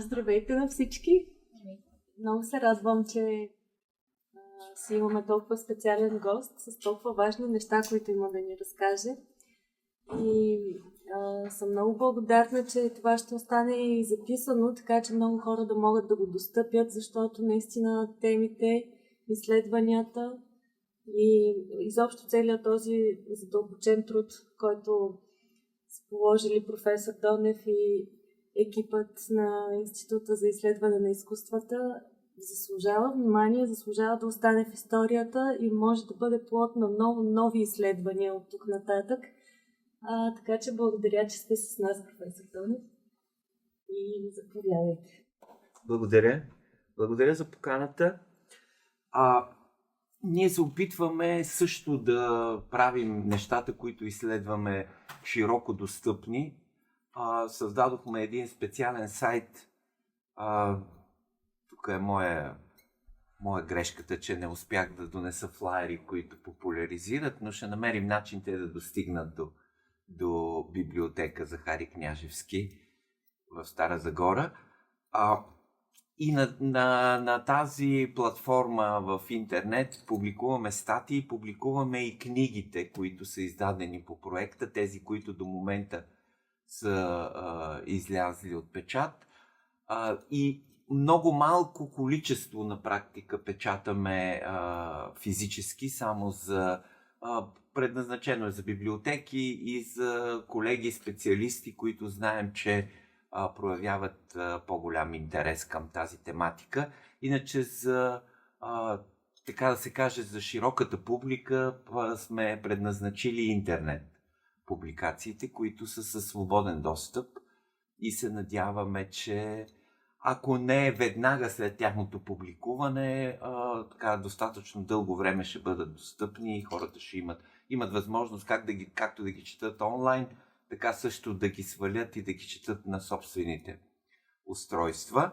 Здравейте на всички! Много се радвам, че си имаме толкова специален гост с толкова важни неща, които има да ни разкаже. И съм много благодарна, че това ще остане и записано, така че много хора да могат да го достъпят, защото наистина темите, изследванията и изобщо целият този задълбочен труд, който са положили професор Донев и екипът на Института за изследване на изкуствата, заслужава внимание, заслужава да остане в историята и може да бъде плод на много нови изследвания от тук нататък. Така че благодаря, че сте с нас, професор Донев. И заповядайте. Благодаря. Благодаря за поканата. Ние се опитваме също да правим нещата, които изследваме, широко достъпни. Създадохме един специален сайт. Тук е моя грешката, че не успях да донеса флаери, които популяризират, но ще намерим начин те да достигнат до библиотека Захари Княжевски в Стара Загора. И на тази платформа в интернет публикуваме статии, публикуваме и книгите, които са издадени по проекта, тези, които до момента са излязли от печат. И много малко количество на практика печатаме физически, само предназначено е за библиотеки и за колеги специалисти, които знаем, че проявяват по-голям интерес към тази тематика. Иначе така да се каже, за широката публика сме предназначили интернет публикациите, които са със свободен достъп и се надяваме, че ако не веднага след тяхното публикуване, така достатъчно дълго време ще бъдат достъпни и хората ще имат възможност както да ги четат онлайн, така също да ги свалят и да ги четат на собствените устройства.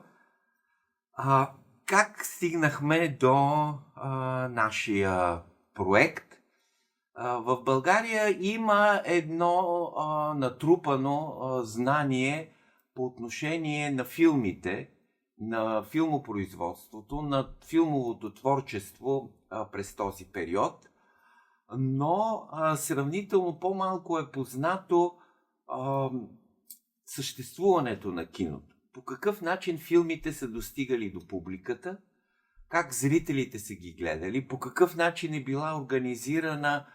Как стигнахме до нашия проект? В България има едно натрупано знание по отношение на филмите, на филмопроизводството, на филмовото творчество през този период, но сравнително по-малко е познато съществуването на киното. По какъв начин филмите са достигали до публиката, как зрителите са ги гледали, по какъв начин е била организирана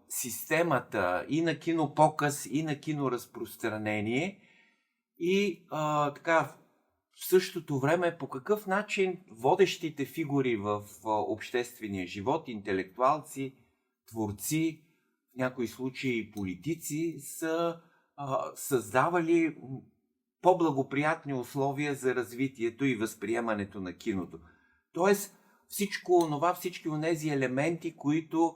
системата и на кинопоказ, и на киноразпространение и така в същото време по какъв начин водещите фигури в обществения живот, интелектуалци, творци, в някои случаи политици, са създавали по-благоприятни условия за развитието и възприемането на киното. Тоест всички онези елементи, които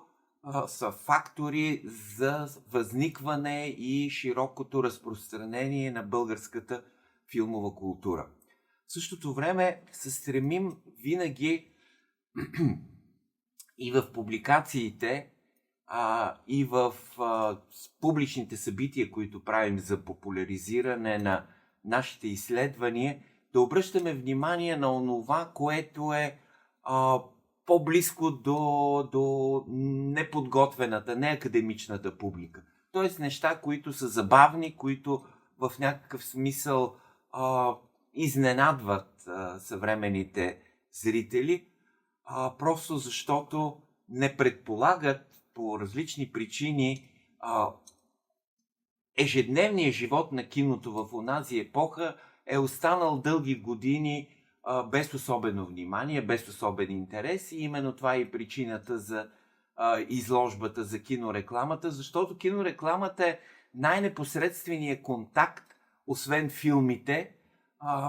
са фактори за възникване и широкото разпространение на българската филмова култура. В същото време се стремим винаги и в публикациите, и в публичните събития, които правим за популяризиране на нашите изследвания, да обръщаме внимание на онова, което е по-близко до неподготвената, неакадемичната публика. Тоест неща, които са забавни, които в някакъв смисъл изненадват съвременните зрители, просто защото не предполагат по различни причини ежедневният живот на киното в онази епоха е останал дълги години без особено внимание, без особен интерес и именно това е и причината за изложбата за кинорекламата, защото кинорекламата е най-непосредственият контакт, освен филмите,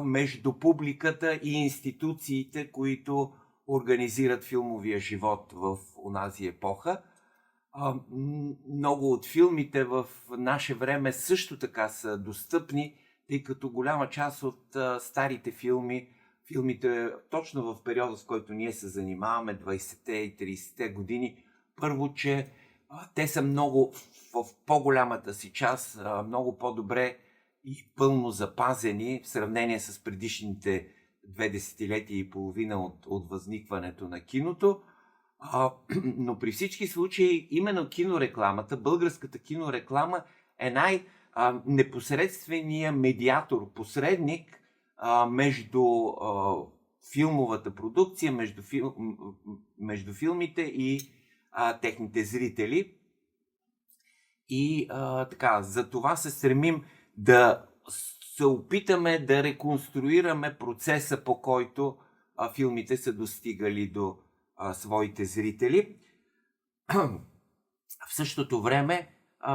между публиката и институциите, които организират филмовия живот в онази епоха. Много от филмите в наше време също така са достъпни, тъй като голяма част от старите филмите точно в периода, с който ние се занимаваме, 20-те и 30-те години, първо, че те са много, в по-голямата си част, много по-добре и пълно запазени в сравнение с предишните 2 десетилетия и половина от възникването на киното. Но при всички случаи именно кинорекламата, българската кинореклама е непосредствения медиатор, посредник между филмовата продукция, между филмите и техните зрители. И така, за това се стремим да се опитаме да реконструираме процеса, по който филмите са достигали до своите зрители. В същото време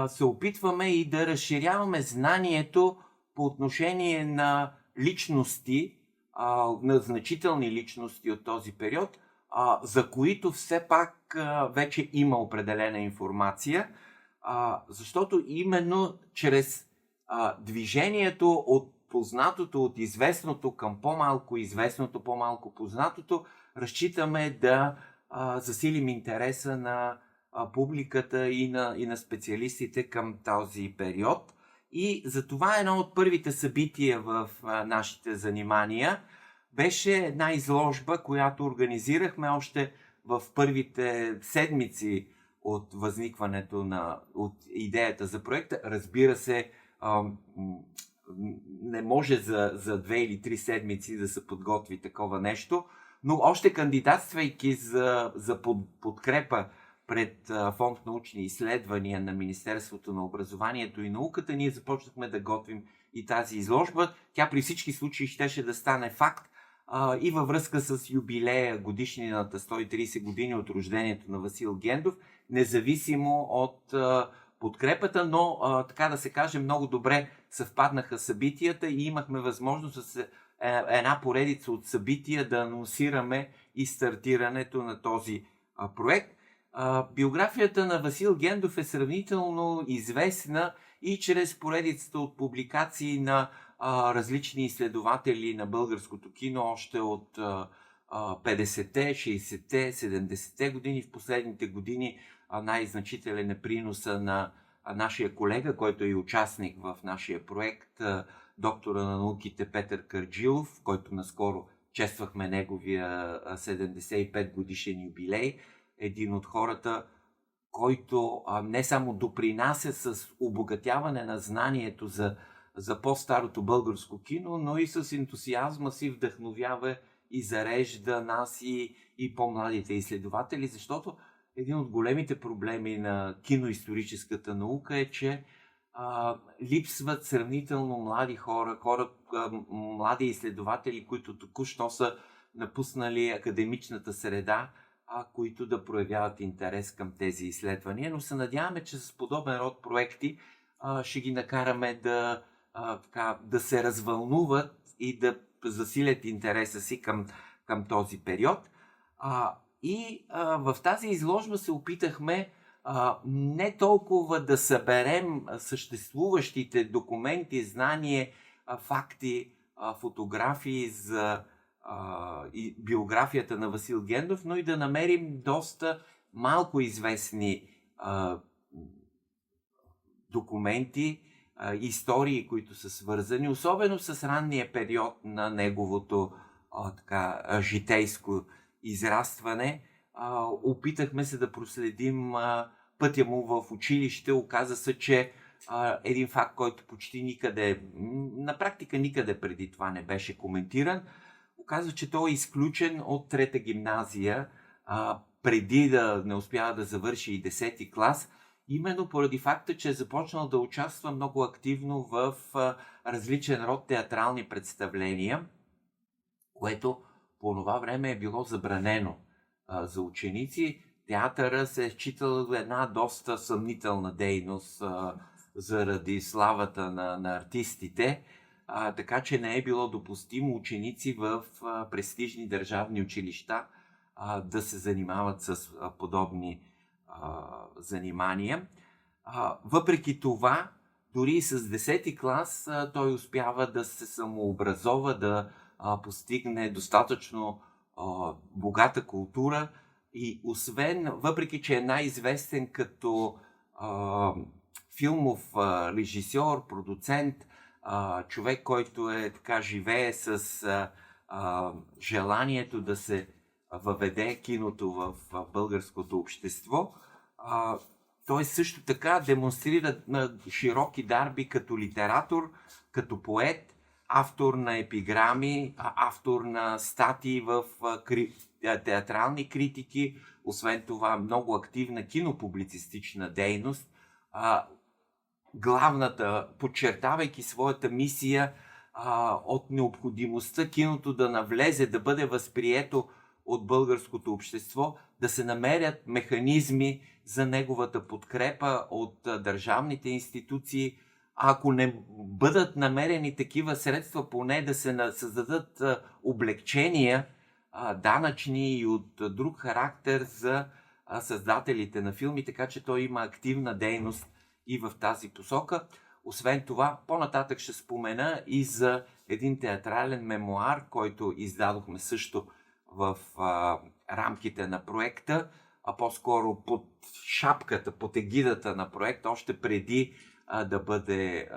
се опитваме и да разширяваме знанието по отношение на личности, на значителни личности от този период, за които все пак вече има определена информация, защото именно чрез движението от познатото, от известното към по-малко известното, по-малко познатото, разчитаме да засилим интереса на публиката и на специалистите към този период. И затова едно от първите събития в нашите занимания беше една изложба, която организирахме още в първите седмици от възникването от идеята за проекта. Разбира се, не може за 2 или 3 седмици да се подготви такова нещо, но още кандидатствайки за подкрепа пред Фонд научни изследвания на Министерството на образованието и науката, ние започнахме да готвим и тази изложба. Тя при всички случаи щеше да стане факт и във връзка с юбилея, годишнината 130 години от рождението на Васил Гендов, независимо от подкрепата, но така да се каже, много добре съвпаднаха събитията и имахме възможност с една поредица от събития да анонсираме и стартирането на този проект. Биографията на Васил Гендов е сравнително известна и чрез поредицата от публикации на различни изследователи на българското кино още от 50-те, 60-те, 70-те години. В последните години най-значителен е приноса на нашия колега, който е и участник в нашия проект, доктора на науките Петър Карджилов, който наскоро чествахме неговия 75 годишен юбилей. Един от хората, който не само допринася с обогатяване на знанието за по-старото българско кино, но и с ентусиазма си вдъхновява и зарежда нас и по-младите изследователи, защото един от големите проблеми на киноисторическата наука е, че липсват сравнително млади хора, млади изследователи, които току-що са напуснали академичната среда, които да проявяват интерес към тези изследвания. Но се надяваме, че с подобен род проекти ще ги накараме да се развълнуват и да засилят интереса си към този период. В тази изложба се опитахме не толкова да съберем съществуващите документи, знания, факти, фотографии за и биографията на Васил Гендов, но и да намерим доста малко известни документи, истории, които са свързани, особено с ранния период на неговото житейско израстване. Опитахме се да проследим пътя му в училище. Оказа се, че един факт, който почти никъде, на практика никъде преди това не беше коментиран, оказва, че той е изключен от трета гимназия, преди да не успява да завърши и 10-ти клас, именно поради факта, че е започнал да участва много активно в различен род театрални представления, което по това време е било забранено за ученици. Театъра се е считал една доста съмнителна дейност заради славата на артистите, така че не е било допустимо ученици в престижни държавни училища да се занимават с подобни занимания. Въпреки това, дори и с 10-ти клас той успява да се самообразова, да постигне достатъчно богата култура и въпреки че е най-известен като филмов режисьор, продуцент, човек, който така живее с желанието да се въведе киното в българското общество. Той също така демонстрира на широки дарби като литератор, като поет, автор на епиграми, автор на статии в театрални критики, освен това много активна кинопублицистична дейност. Главната, подчертавайки своята мисия от необходимостта киното да навлезе, да бъде възприето от българското общество, да се намерят механизми за неговата подкрепа от държавните институции. Ако не бъдат намерени такива средства, поне да се създадат облекчения, данъчни и от друг характер за създателите на филми, така че той има активна дейност и в тази посока. Освен това, по-нататък ще спомена и за един театрален мемуар, който издадохме също в рамките на проекта, а по-скоро под шапката, под егидата на проекта, още преди да бъде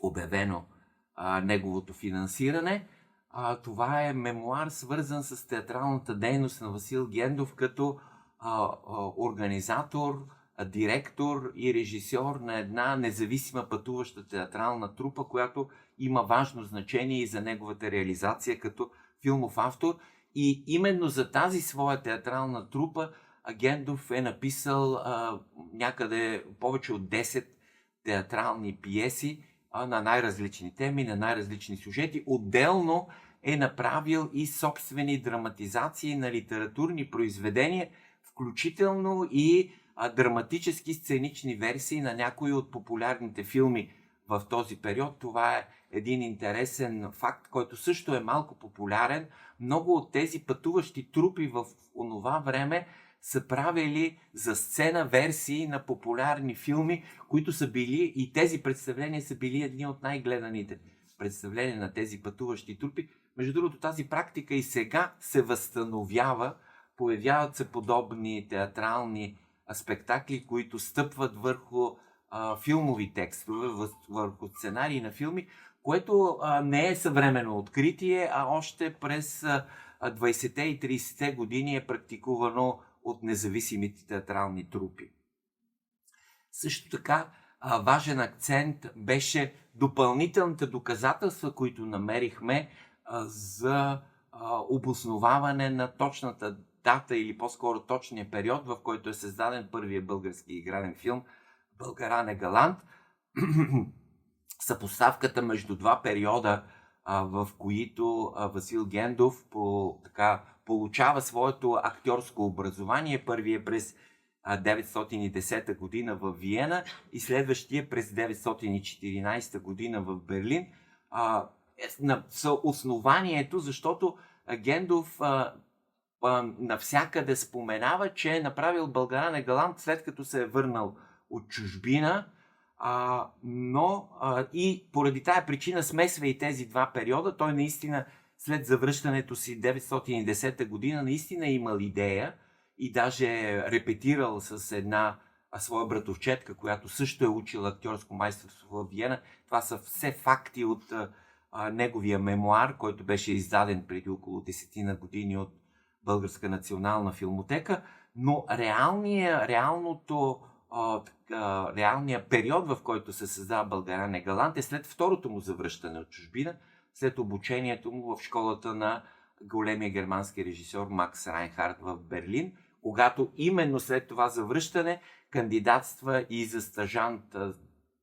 обявено неговото финансиране. Това е мемуар, свързан с театралната дейност на Васил Гендов като организатор, директор и режисьор на една независима пътуваща театрална трупа, която има важно значение и за неговата реализация като филмов автор. И именно за тази своя театрална трупа Гендов е написал някъде повече от 10 театрални пиеси на най-различни теми, на най-различни сюжети. Отделно е направил и собствени драматизации на литературни произведения, включително и драматически сценични версии на някои от популярните филми в този период. Това е един интересен факт, който също е малко популярен. Много от тези пътуващи трупи в онова време са правили за сцена версии на популярни филми, които са били, и тези представления са били едни от най-гледаните представления на тези пътуващи трупи. Между другото, тази практика и сега се възстановява. Появяват се подобни театрални спектакли, които стъпват върху филмови текстове, върху сценарии на филми, което не е съвременно откритие, а още през 20-те и 30-те години е практикувано от независимите театрални трупи. Също така важен акцент беше допълнителните доказателства, които намерихме за обосноваване на точната дата или по-скоро точния период, в който е създаден първия български игрален филм Българан е галант. Съпоставката между два периода, в които Васил Гендов получава своето актьорско образование. Първият през 910 година в Виена и следващия през 914 година в Берлин. Са основанието, защото Гендов навсякъде споменава, че е направил Българан е галант след като се е върнал от чужбина, но и поради тая причина смесва и тези два периода. Той наистина след завръщането си 910 година наистина е имал идея и даже е репетирал с една своя братовчетка, която също е учила актьорско майсторство в Виена. Това са все факти от неговия мемуар, който беше издаден преди около 10 години от Българска национална филмотека, но реалният период, в който се създава Българан е галант, е след второто му завръщане от чужбина, след обучението му в школата на големия германски режисьор Макс Райнхард в Берлин, когато именно след това завръщане кандидатства и за стажант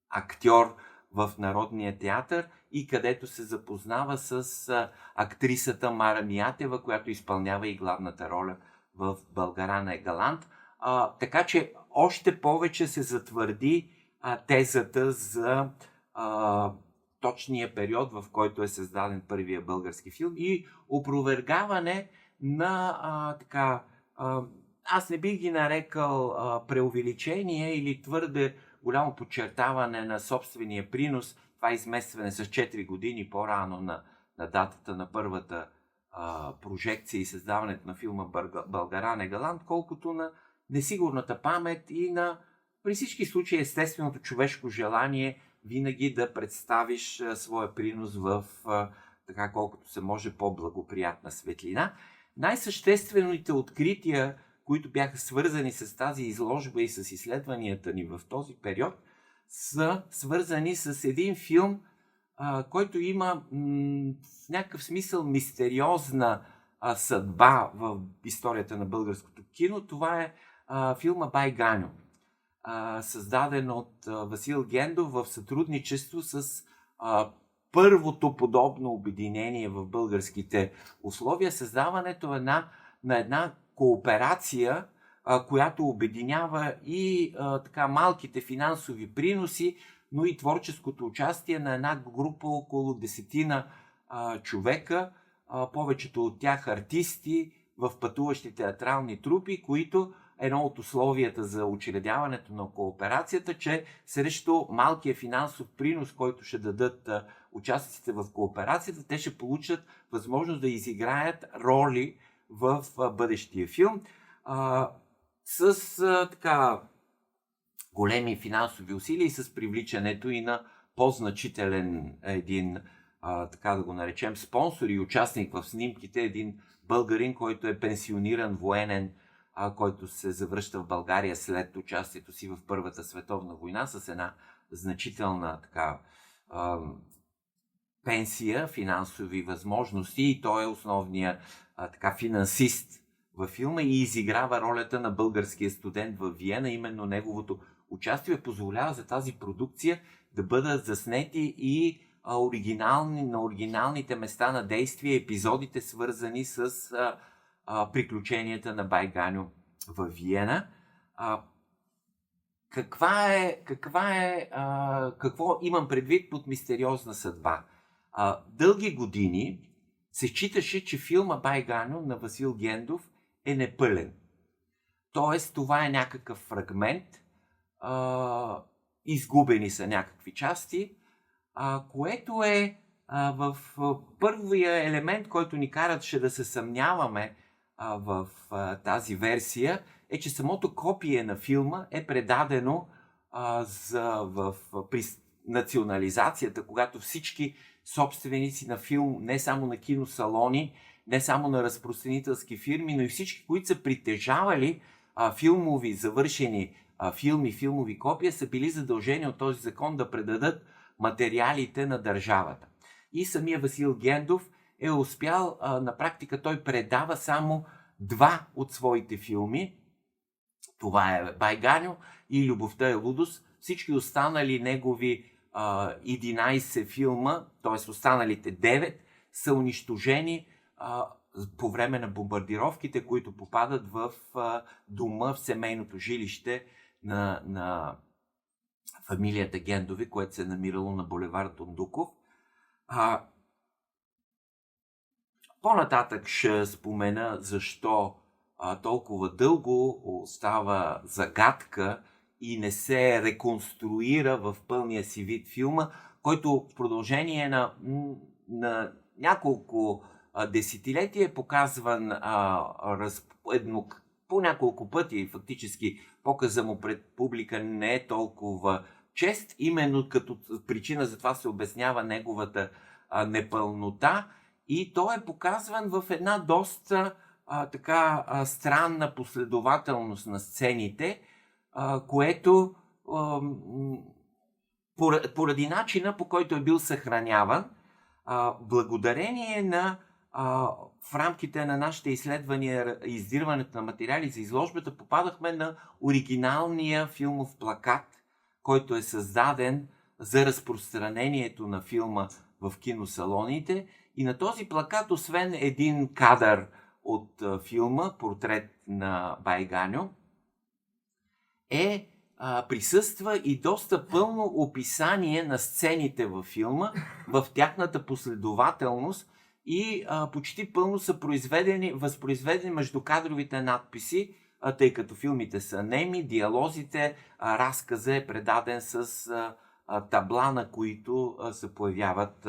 актьор в Народния театър и където се запознава с актрисата Мара Миятева, която изпълнява и главната роля в Българан е галант. Така че още повече се затвърди тезата за точния период, в който е създаден първия български филм и опровергаване на аз не бих ги нарекал преувеличение или твърде голямо подчертаване на собствения принос, това изместване с 4 години по-рано на датата на първата прожекция и създаването на филма Българан е галант, колкото на несигурната памет и на при всички случаи естественото човешко желание винаги да представиш своя принос в така колкото се може по-благоприятна светлина. Най-съществените открития, които бяха свързани с тази изложба и с изследванията ни в този период, са свързани с един филм, който има в някакъв смисъл мистериозна съдба в историята на българското кино. Това е филма Бай Ганьо, създаден от Васил Гендов в сътрудничество с първото подобно обединение в българските условия, създаването на една кооперация, която обединява и така малките финансови приноси, но и творческото участие на една група около 10 човека, повечето от тях артисти в пътуващи театрални трупи, които едно от условията за учредяването на кооперацията, че срещу малкия финансов принос, който ще дадат участниците в кооперацията, те ще получат възможност да изиграят роли в бъдещия филм. С така големи финансови усилия и с привличането и на по-значителен един, така да го наречем, спонсор и участник в снимките, един българин, който е пенсиониран военен, който се завръща в България след участието си в Първата световна война с една значителна така пенсия, финансови възможности, и той е основният така финансист във филма и изиграва ролята на българския студент във Виена. Именно неговото участие позволява за тази продукция да бъдат заснети и на оригиналните места на действие, епизодите, свързани с приключенията на Бай Ганьо във Виена. Какво имам предвид под мистериозна съдба? Дълги години се считаше, че филма Бай Ганьо на Васил Гендов е непълен. Тоест, това е някакъв фрагмент, изгубени са някакви части, което е в първия елемент, който ни караше да се съмняваме в тази версия, е, че самото копие на филма е предадено при национализацията, когато всички собственици на филм, не само на киносалони, не само на разпространителски фирми, но и всички, които са притежавали филмови завършени филмови копия, са били задължени от този закон да предадат материалите на държавата. И самия Васил Гендов е успял, на практика той предава само 2 от своите филми. Това е Бай Ганьо и Любовта е лудост. Всички останали негови 11 филма, т.е. останалите 9, са унищожени по време на бомбардировките, които попадат в дома, в семейното жилище на фамилията Гендови, което се е намирало на булевард Дондуков. По-нататък ще спомена защо толкова дълго остава загадка и не се реконструира в пълния си вид филма, който в продължение на няколко десетилетия е показван по няколко пъти. Фактически показа му пред публика не е толкова чест. Именно като причина за това се обяснява неговата непълнота. И той е показван в една доста странна последователност на сцените, което поради начина, по който е бил съхраняван, благодарение на в рамките на нашите изследвания и издирването на материали за изложбата, попадахме на оригиналния филмов плакат, който е създаден за разпространението на филма в киносалоните. И на този плакат, освен един кадър от филма, портрет на Бай Ганьо, присъства и доста пълно описание на сцените във филма, в тяхната последователност, и почти пълно са възпроизведени междукадровите надписи, тъй като филмите са неми, диалозите, разказа е предаден с табла, на които се появяват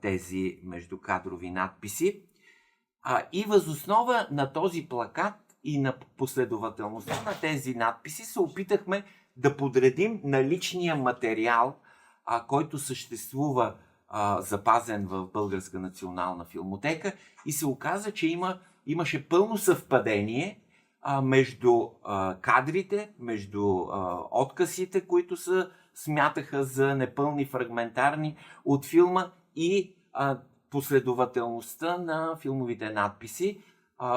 тези междукадрови надписи. И въз основа на този плакат и на последователността на тези надписи се опитахме да подредим наличния материал който съществува запазен в Българска национална филмотека, и се оказа, че имаше пълно съвпадение между кадрите, между откъсите, които се смятаха за непълни, фрагментарни от филма, и последователността на филмовите надписи.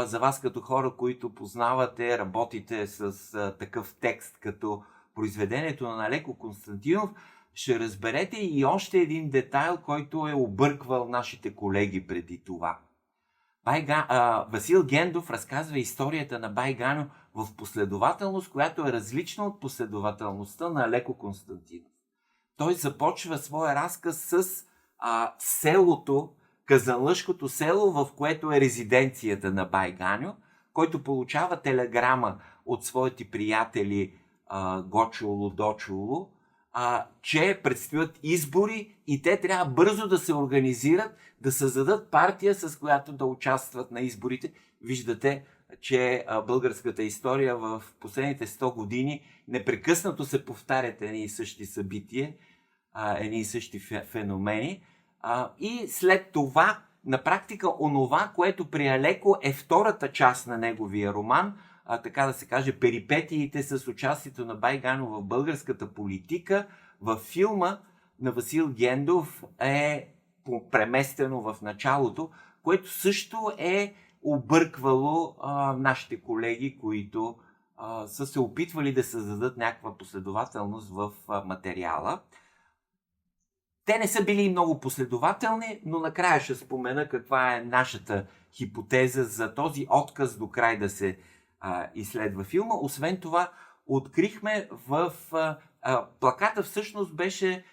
За вас като хора, които познавате, работите с такъв текст като произведението на Алеко Константинов, ще разберете и още един детайл, който е обърквал нашите колеги преди това. Васил Гендов разказва историята на Бай Ганьо в последователност, която е различна от последователността на Алеко Константинов. Той започва своя разказ с селото, Казанлъшкото село, в което е резиденцията на Бай Ганьо, който получава телеграма от своите приятели Гочуло, Дочуло, че предстоят избори и те трябва бързо да се организират, да създадат партия, с която да участват на изборите. Виждате, че българската история в последните 100 години непрекъснато се повтарят едни и същи събития, едни и същи феномени. И след това, на практика, онова, което при Алеко е втората част на неговия роман, така да се каже, перипетиите с участието на Бай Ганьо в българската политика, във филма на Васил Гендов е преместено в началото, което също е обърквало нашите колеги, които са се опитвали да създадат някаква последователност в материала. Те не са били много последователни, но накрая ще спомена каква е нашата хипотеза за този отказ до край да се изследва филма. Освен това, открихме плаката всъщност беше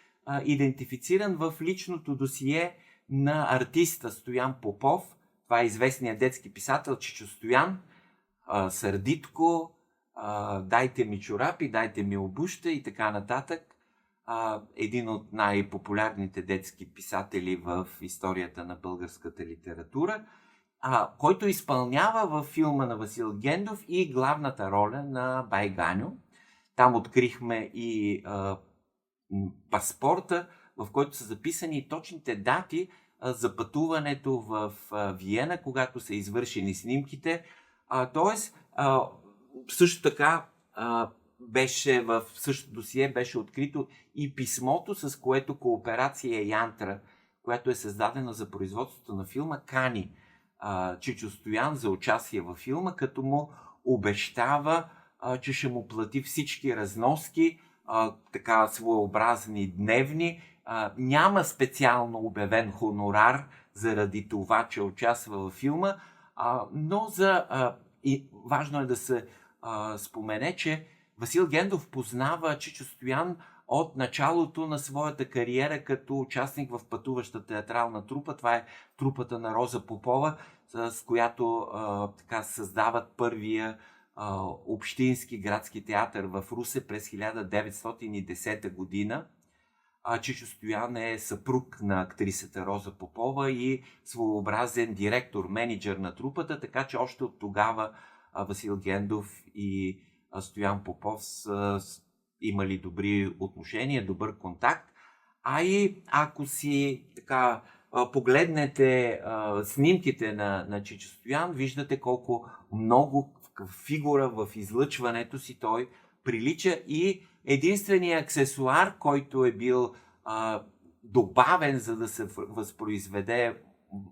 идентифициран в личното досие на артиста Стоян Попов. Това е известният детски писател Чичо Стоян, Сърдитко, Дайте ми чорапи, дайте ми обуща и така нататък. Един от най-популярните детски писатели в историята на българската литература, който изпълнява във филма на Васил Гендов и главната роля на Бай Ганьо. Там открихме и паспорта, в който са записани точните дати за пътуването в Виена, когато са извършени снимките. Тоест, също така беше в същото досие беше открито и писмото, с което кооперация Янтра, която е създадена за производството на филма, кани Чичо Стоян за участие във филма, като му обещава, че ще му плати всички разноски, така своеобразни дневни. Няма специално обявен хонорар заради това, че участва във филма, но и важно е да се спомене, че Васил Гендов познава Чичо Стоян от началото на своята кариера като участник в пътуваща театрална трупа. Това е трупата на Роза Попова, с която така създават първия общински градски театър в Русе през 1910 година. Чичо Стоян е съпруг на актрисата Роза Попова и своеобразен директор, менеджер на трупата, така че още от тогава Васил Гендов и Стоян Попов са имали добри отношения, добър контакт. И ако си така погледнете снимките на Чичо Стоян, виждате колко много фигура в излъчването си той прилича, и единственият аксесуар, който е бил добавен, за да се възпроизведе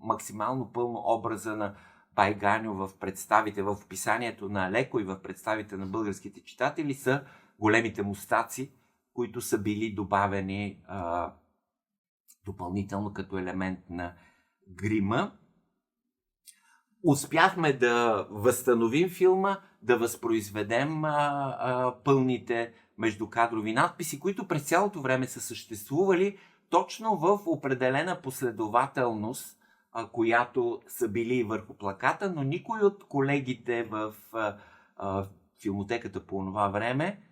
максимално пълно образа на Бай Ганьо в представите, в описанието на Алеко и в представите на българските читатели, са големите мустаци, които са били добавени допълнително като елемент на грима. Успяхме да възстановим филма, да възпроизведем пълните междукадрови надписи, които през цялото време са съществували точно в определена последователност, която са били върху плаката, но никой от колегите в филмотеката по това време,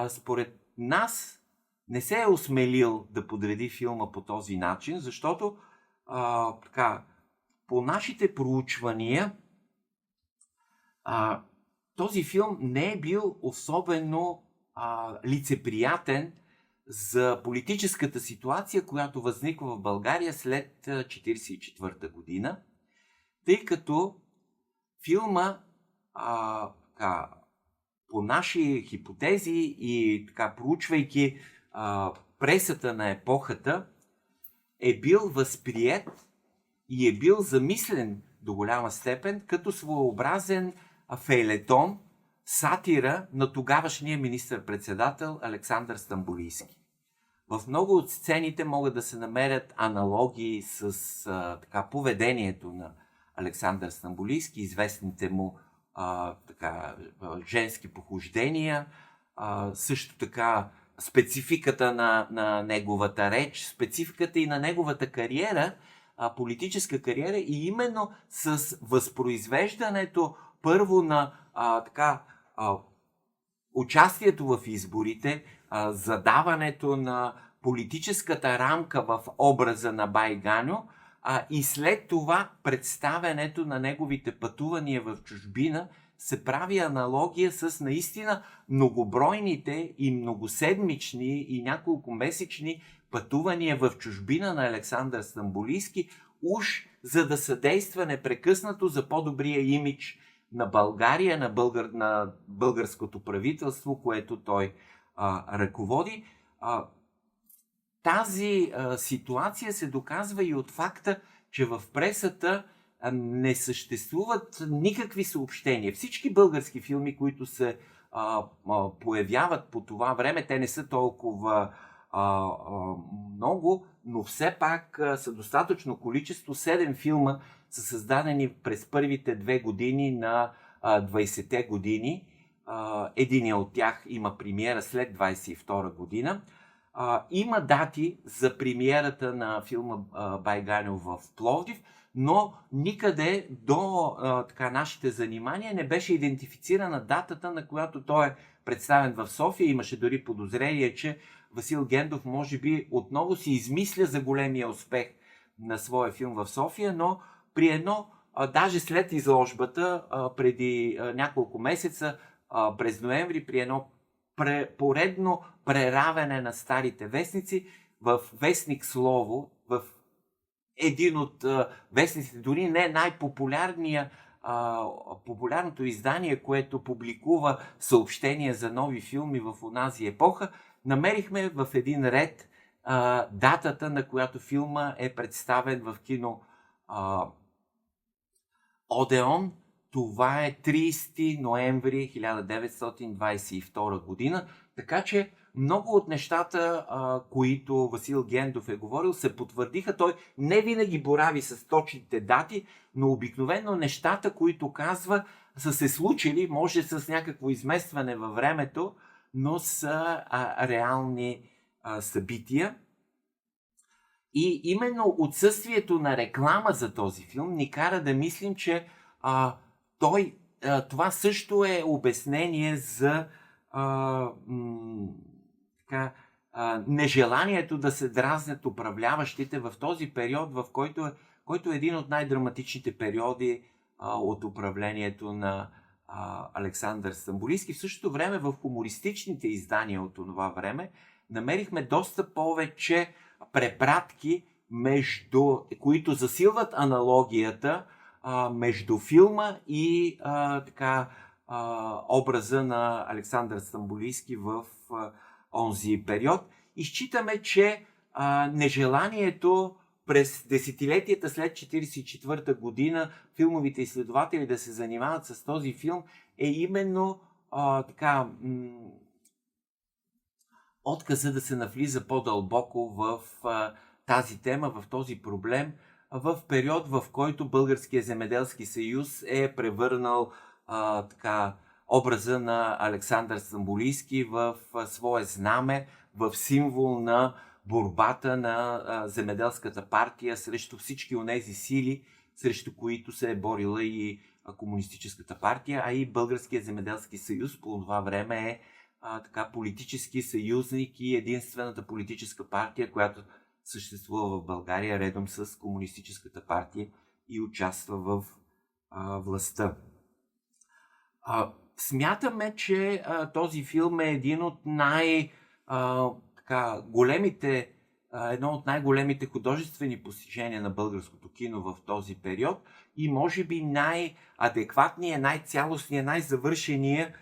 според нас, не се е осмелил да подреди филма по този начин, защото по нашите проучвания този филм не е бил особено лицеприятен за политическата ситуация, която възниква в България след 1944 година, тъй като филма по наши хипотези и проучвайки пресата на епохата, е бил възприет и е бил замислен до голяма степен като своеобразен фейлетон, сатира на тогавашния министър-председател Александър Стамболийски. В много от сцените могат да се намерят аналогии с поведението на Александър Стамболийски, известните му женски похождения, също така спецификата на неговата реч, спецификата и на неговата кариера, политическа кариера, и именно с възпроизвеждането първо на участието в изборите, задаването на политическата рамка в образа на Бай Ганьо, и след това представянето на неговите пътувания в чужбина, се прави аналогия с наистина многобройните и многоседмични и няколкомесечни пътувания в чужбина на Александър Стамболийски, уж за да съдейства непрекъснато за по-добрия имидж на България, на българското правителство, което той ръководи. Тази ситуация се доказва и от факта, че в пресата не съществуват никакви съобщения. Всички български филми, които се появяват по това време, те не са толкова много, но все пак са достатъчно количество. 7 филма са създадени през първите 2 години на 20-те години. Единият от тях има премиера след 22 година. Има дати за премиерата на филма Бай Ганьо в Пловдив, но никъде до нашите занимания не беше идентифицирана датата, на която той е представен в София. Имаше дори подозрение, че Васил Гендов може би отново си измисля за големия успех на своя филм в София, но при едно, даже след изложбата, преди няколко месеца, през ноември, при едно поредно преравяне на старите вестници, в вестник Слово, в един от вестниците, дори не популярното издание, което публикува съобщения за нови филми в онази епоха, намерихме в един ред датата, на която филма е представен в кино Одеон. Това е 30 ноември 1922 година, така че много от нещата, които Васил Гендов е говорил, се потвърдиха. Той не винаги борави с точните дати, но обикновено нещата, които казва, са се случили, може с някакво изместване във времето, но са реални събития. И именно отсъствието на реклама за този филм ни кара да мислим, че това също е обяснение за нежеланието да се дразнят управляващите в този период, в който е един от най-драматичните периоди от управлението на Александър Стамболийски. В същото време в хумористичните издания от това време намерихме доста повече препратки, които засилват аналогията между филма и образа на Александър Стамболийски в онзи период. И считаме, че нежеланието през десетилетията след 1944 година филмовите изследователи да се занимават с този филм е именно отказа да се навлиза по-дълбоко в тази тема, в този проблем, в период, в който Българския земеделски съюз е превърнал образа на Александър Стамболийски в свое знаме, в символ на борбата на земеделската партия срещу всички онези сили, срещу които се е борила и комунистическата партия, а и Българския земеделски съюз по това време е политически съюзник и единствената политическа партия, която съществува в България редом с комунистическата партия и участва в властта. Смятаме, че този филм е един от едно от най-големите художествени постижения на българското кино в този период и може би най-адекватният, най-цялостният, най-завършеният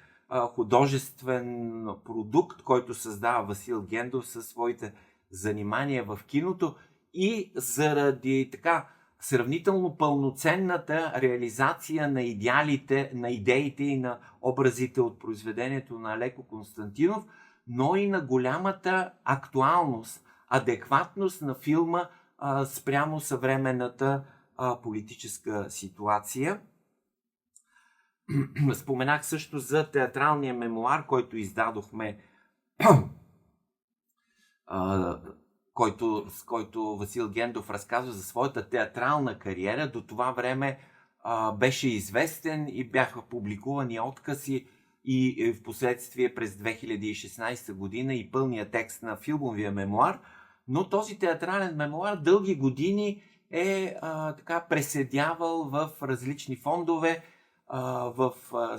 художествен продукт, който създава Васил Гендов със своите занимания в киното и заради така сравнително пълноценната реализация на идеите и на образите от произведението на Алеко Константинов, но и на голямата актуалност, адекватност на филма спрямо съвременната политическа ситуация. Споменах също за театралния мемуар, който издадохме, с който Васил Гендов разказва за своята театрална кариера. До това време беше известен и бяха публикувани откази и в последствие през 2016 година и пълния текст на филмовия мемуар. Но този театрален мемуар дълги години е преседявал в различни фондове, в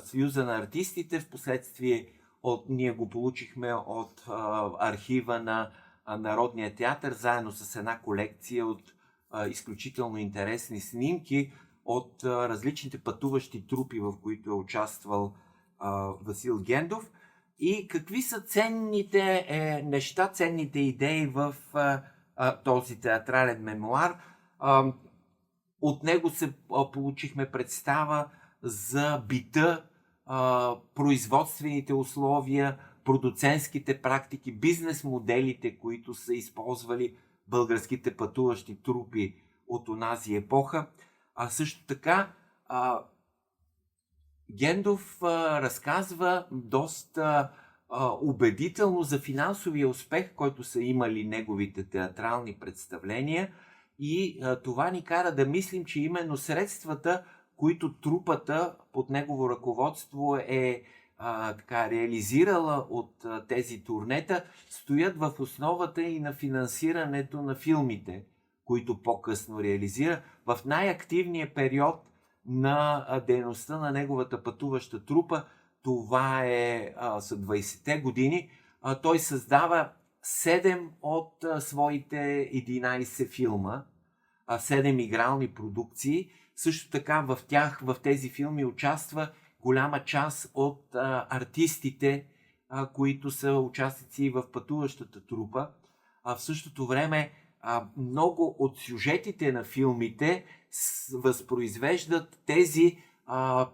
Съюза на артистите. В последствие ние го получихме от архива на Народния театър, заедно с една колекция от изключително интересни снимки от различните пътуващи трупи, в които е участвал Васил Гендов. И какви са ценните неща, ценните идеи в този театрален мемуар? От него получихме представа за бита, производствените условия, продуцентските практики, бизнес моделите, които са използвали българските пътуващи трупи от онази епоха. А също така Гендов разказва доста убедително за финансовия успех, който са имали неговите театрални представления, и това ни кара да мислим, че именно средствата, които трупата под негово ръководство е реализирала от тези турнета, стоят в основата и на финансирането на филмите, които по-късно реализира. В най-активния период на дейността на неговата пътуваща трупа, това са 20-те години, той създава 7 от своите 11 филма, 7 игрални продукции. Също така в тези филми участва голяма част от артистите, които са участници в пътуващата трупа. В същото време много от сюжетите на филмите възпроизвеждат тези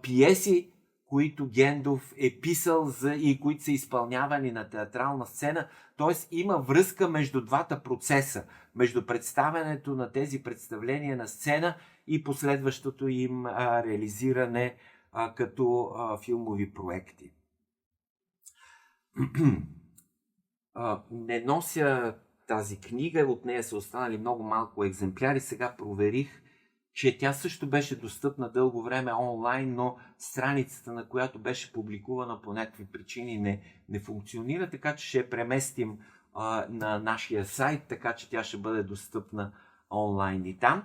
пиеси, които Гендов е писал и които са изпълнявани на театрална сцена. Тоест има връзка между двата процеса, между представянето на тези представления на сцена и последващото им реализиране като филмови проекти. Не нося тази книга, от нея са останали много малко екземпляри. Сега проверих, че тя също беше достъпна дълго време онлайн, но страницата, на която беше публикувана по някакви причини, не функционира, така че ще я преместим на нашия сайт, така че тя ще бъде достъпна онлайн и там.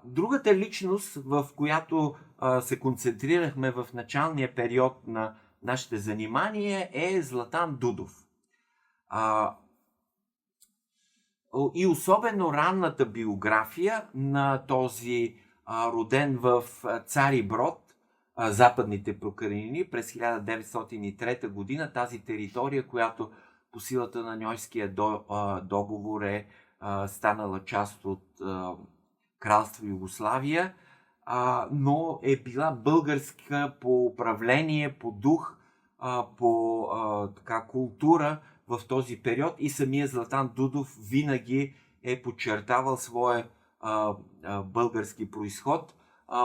Другата личност, в която се концентрирахме в началния период на нашите занимания, е Златан Дудов. И особено ранната биография на този роден в Цариброд, Западните Прокранини, през 1903 година, тази територия, която по силата на Ньойския договор е станала част от Кралство Югославия, но е била българска по управление, по дух, по култура в този период, и самия Златан Дудов винаги е подчертавал своя български произход,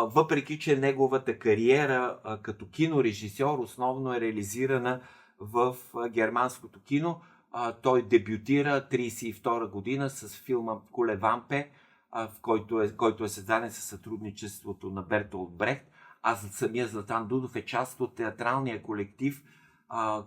въпреки че неговата кариера като кинорежисьор основно е реализирана в германското кино. Той дебютира 1932 година с филма Куле-Вампе, който е създаден със сътрудничеството на Бертолт Брехт, а самия Златан Дудов е част от театралния колектив,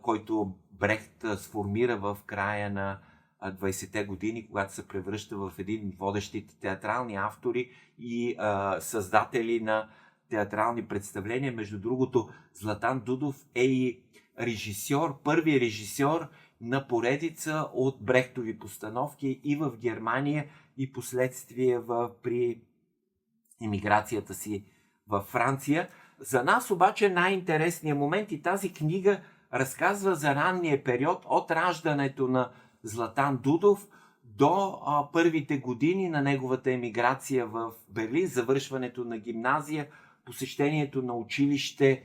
който Брехт сформира в края на 20-те години, когато се превръща в един от водещите театрални автори и създатели на театрални представления. Между другото, Златан Дудов е и режисьор, първи режисьор на поредица от Брехтови постановки и в Германия, и последствие при емиграцията си във Франция. За нас обаче най-интересният момент, и тази книга разказва за ранния период от раждането на Златан Дудов до първите години на неговата емиграция в Берлин, завършването на гимназия, посещението на училище,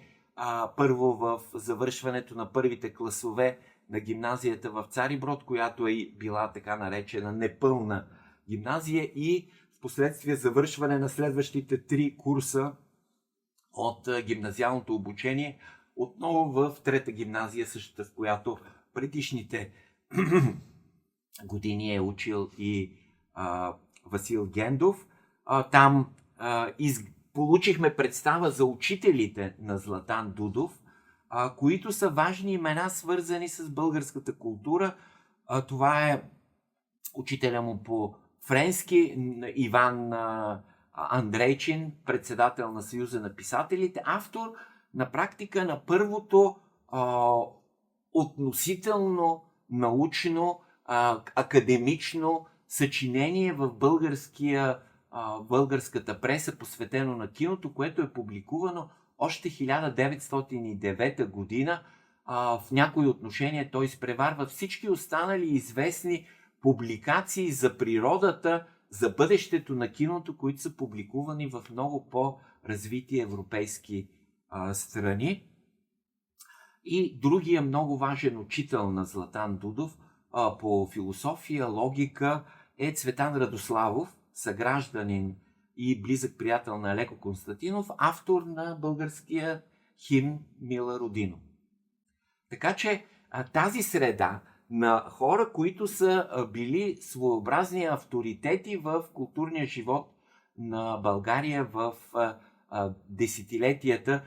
първо в завършването на първите класове на гимназията в Цариброд, която е била така наречена непълна гимназия, и в последствие завършване на следващите 3 курса от гимназиалното обучение, отново в трета гимназия, същата в която предишните години е учил и Васил Гендов. Там получихме представа за учителите на Златан Дудов, които са важни имена, свързани с българската култура. Това е учителя му по френски, Иван Андрейчин, председател на Съюза на писателите, автор на практика на първото относително научно, академично съчинение в българската преса, посветено на киното, което е публикувано още 1909 година. В някои отношения той изпреварва всички останали известни публикации за природата, за бъдещето на киното, които са публикувани в много по-развити европейски страни. И другия много важен учител на Златан Дудов по философия, логика е Цветан Радославов, съгражданин и близък приятел на Алеко Константинов, автор на българския химн Мила Родино. Така че тази среда на хора, които са били своеобразни авторитети в културния живот на България в десетилетията.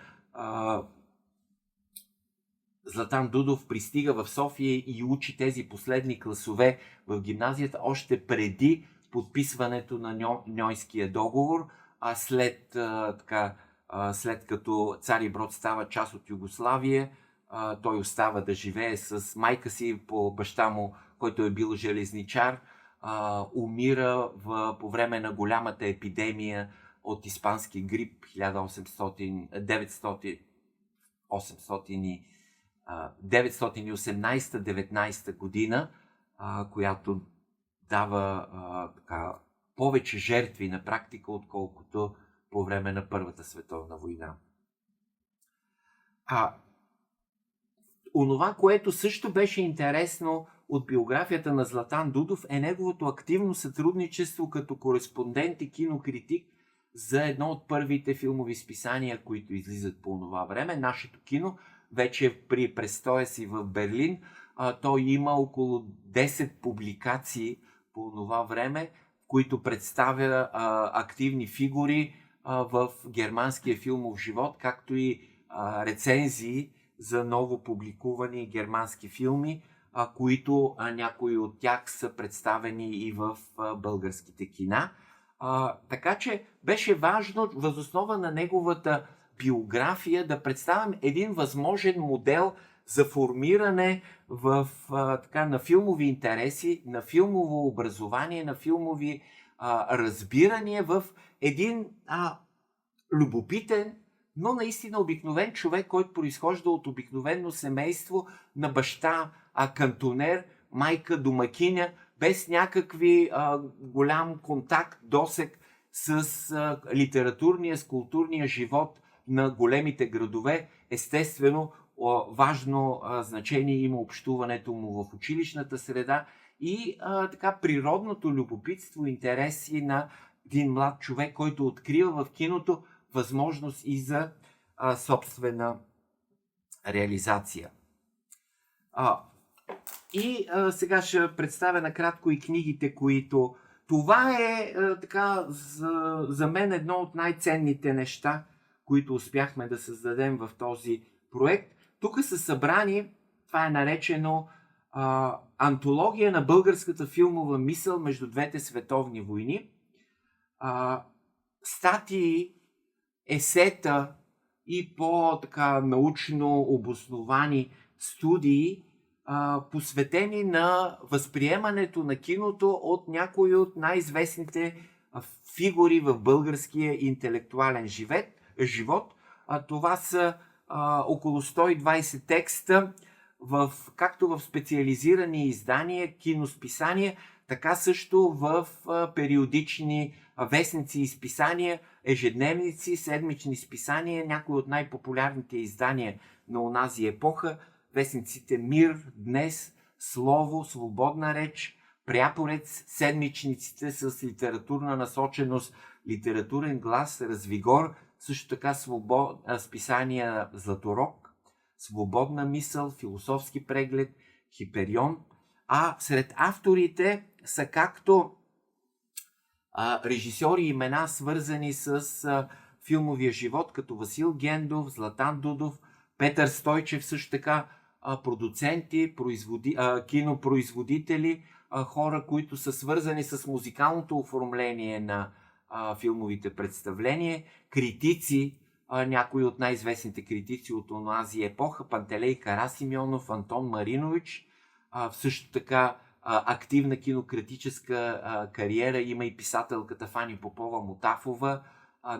Златан Дудов пристига в София и учи тези последни класове в гимназията още преди подписването на Ньойския договор, след като Цариброд става част от Югославия, той остава да живее с майка си по баща му, който е бил железничар, умира по време на голямата епидемия от испански грип 918-19 година, която дава повече жертви на практика, отколкото по време на Първата световна война. Онова, което също беше интересно от биографията на Златан Дудов, е неговото активно сътрудничество като кореспондент и кинокритик за едно от първите филмови списания, които излизат по това време, Нашето кино. Вече при престоя си в Берлин той има около 10 публикации по това време, които представя активни фигури в германския филмов живот, както и рецензии за ново публикувани германски филми, които някои от тях са представени и в българските кина. Така че беше важно въз основа на неговата биография да представим един възможен модел за формиране на филмови интереси, на филмово образование, на филмови разбирания в един любопитен, но наистина обикновен човек, който произхожда от обикновено семейство на баща кантонер, майка домакиня, без някакви голям контакт, досег с литературния, с културния живот на големите градове. Естествено, важно значение има общуването му в училищната среда и природното любопитство, интереси на един млад човек, който открива в киното възможност и за собствена реализация. Сега ще представя накратко и книгите, които... Това е за мен едно от най-ценните неща, които успяхме да създадем в този проект. Тук са събрани, това е наречено антология на българската филмова мисъл между двете световни войни. Статии, есета и по-научно обосновани студии посветени на възприемането на киното от някои от най-известните фигури в българския интелектуален живот. Това са около 120 текста, както в специализирани издания, киносписания, така също в периодични вестници и списания, ежедневници, седмични списания, някои от най-популярните издания на онази епоха, вестниците Мир, Днес, Слово, Свободна реч, Пряпорец, седмичниците с литературна насоченост, Литературен глас, Развигор, също така списания Златорог, Свободна мисъл, Философски преглед, Хиперион. А сред авторите са както режисьори и имена, свързани с филмовия живот, като Васил Гендов, Златан Дудов, Петър Стойчев, също така продуценти, кинопроизводители, хора, които са свързани с музикалното оформление на филмовите представления, критици, някои от най-известните критици от онази епоха, Пантелей Карасимеонов, Антон Маринович, също така активна кинокритическа кариера има и писателката Фани Попова Мотафова,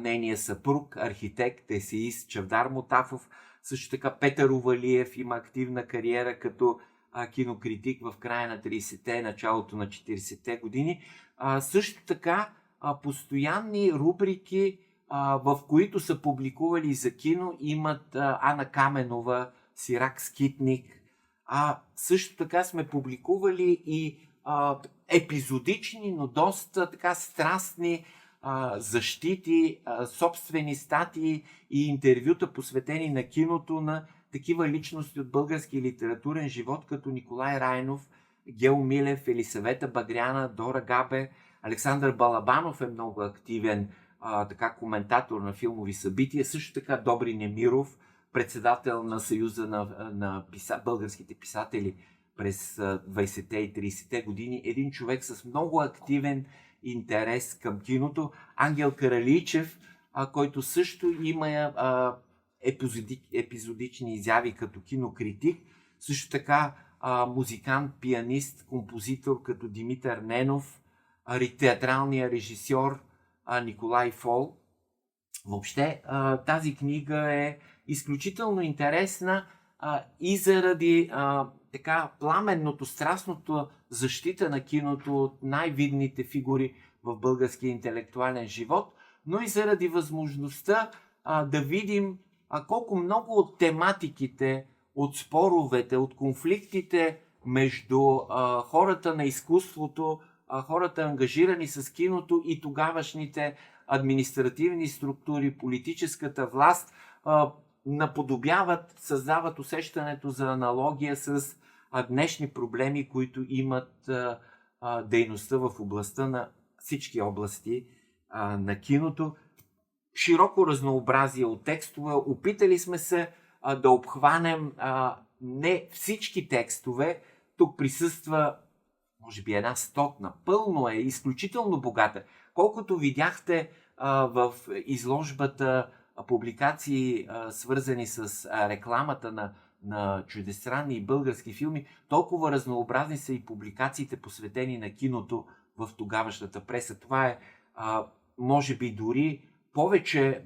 нейният съпруг, архитект, есеист Чавдар Мотафов, също така Петър Увалиев има активна кариера като кинокритик в края на 30-те, началото на 40-те години. Също така постоянни рубрики, в които са публикували за кино, имат Ана Каменова, Сирак Скитник. Също така сме публикували и епизодични, но доста така страстни защити, собствени статии и интервюта, посветени на киното на такива личности от български литературен живот, като Николай Райнов, Гео Милев, Елисавета Багряна, Дора Габе. Александър Балабанов е много активен коментатор на филмови събития. Също така Добри Немиров, председател на Съюза на българските писатели през 20-те и 30-те години. Един човек с много активен интерес към киното. Ангел Каралийчев, който също има епизодични изяви като кинокритик. Също така музикант, пианист, композитор като Димитър Ненов, театралния режисьор Николай Фол. Въобще тази книга е изключително интересна и заради така пламенното, страстното защита на киното от най-видните фигури в българския интелектуален живот, но и заради възможността да видим колко много от тематиките, от споровете, от конфликтите между хората на изкуството, хората ангажирани с киното и тогавашните административни структури, политическата власт, наподобяват, създават усещането за аналогия с днешни проблеми, които имат дейността в областта на всички области на киното. Широко разнообразие от текстове. Опитали сме се да обхванем не всички текстове. Тук присъства може би 100. Напълно е, изключително богата. Колкото видяхте в изложбата публикации, свързани с рекламата на чуждестранни и български филми, толкова разнообразни са и публикациите, посветени на киното в тогавашната преса. Това е, може би, дори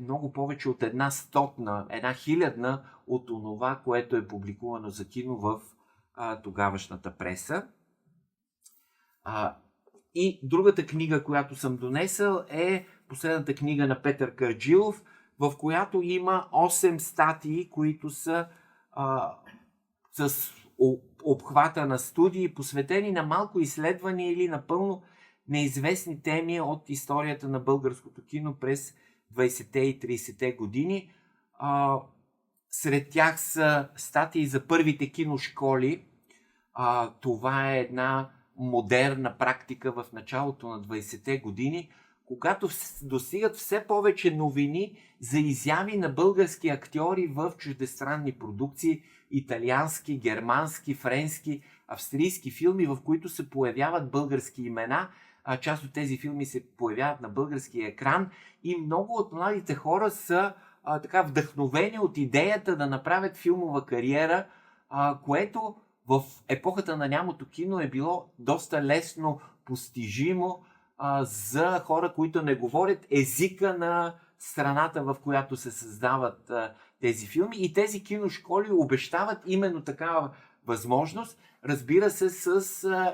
много повече от 100, 1000 от онова, което е публикувано за кино в тогавашната преса. И другата книга, която съм донесъл, е последната книга на Петър Карджилов, в която има 8 статии, които са с обхвата на студии, посветени на малко изследвания или напълно неизвестни теми от историята на българското кино през 20-те и 30-те години. Сред тях са статии за първите киношколи. Това е една модерна практика в началото на 20-те години, когато достигат все повече новини за изяви на български актьори в чуждестранни продукции, италиански, германски, френски, австрийски филми, в които се появяват български имена. Част от тези филми се появяват на български екран и много от младите хора са така вдъхновени от идеята да направят филмова кариера, което в епохата на нямото кино е било доста лесно постижимо за хора, които не говорят езика на страната, в която се създават тези филми. И тези киношколи обещават именно такава възможност, разбира се,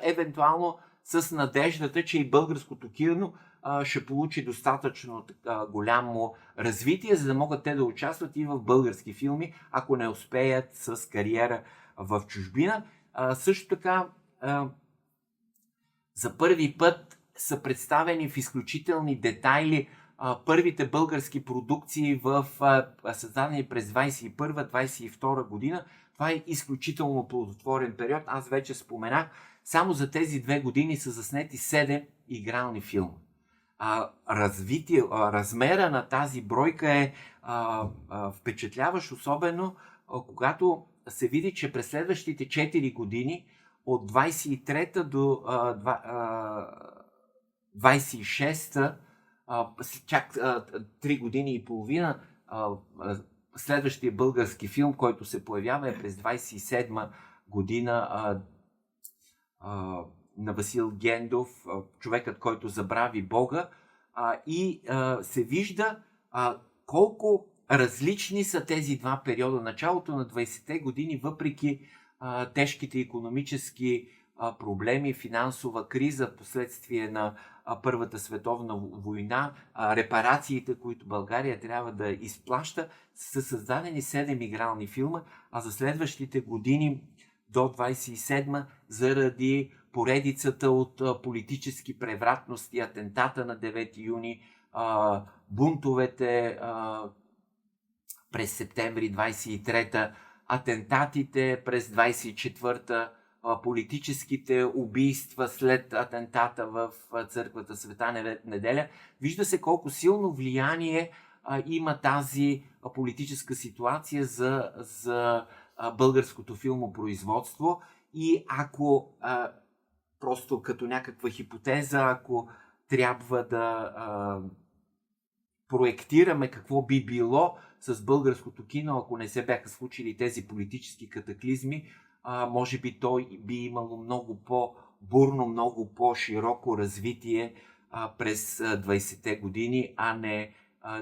евентуално с надеждата, че и българското кино ще получи достатъчно голямо развитие, за да могат те да участват и в български филми, ако не успеят с кариера в чужбина. Също така, за първи път са представени в изключителни детайли първите български продукции създадени през 21-22 година. Това е изключително плодотворен период. Аз вече споменах, само за тези 2 години са заснети 7 игрални филма. Размера на тази бройка е впечатляващ, особено когато се види, че през следващите 4 години, от 23-та до 26-та, чак 3 години и половина, следващия български филм, който се появява е през 27-ма година на Васил Гендов, човекът, който забрави Бога, и се вижда колко различни са тези два периода. Началото на 20-те години, въпреки тежките икономически проблеми, финансова криза, последствие на Първата световна война, репарациите, които България трябва да изплаща, са създадени 7 игрални филма, а за следващите години до 27-ма, заради поредицата от политически превратности, атентата на 9 юни, бунтовете през септември 23-та, атентатите през 24-та, политическите убийства след атентата в църквата Света неделя. Вижда се колко силно влияние има тази политическа ситуация за българското филмопроизводство. И ако просто като някаква хипотеза, ако трябва да проектираме какво би било с българското кино, ако не се бяха случили тези политически катаклизми, може би той би имало много по-бурно, много по-широко развитие през 20-те години, а не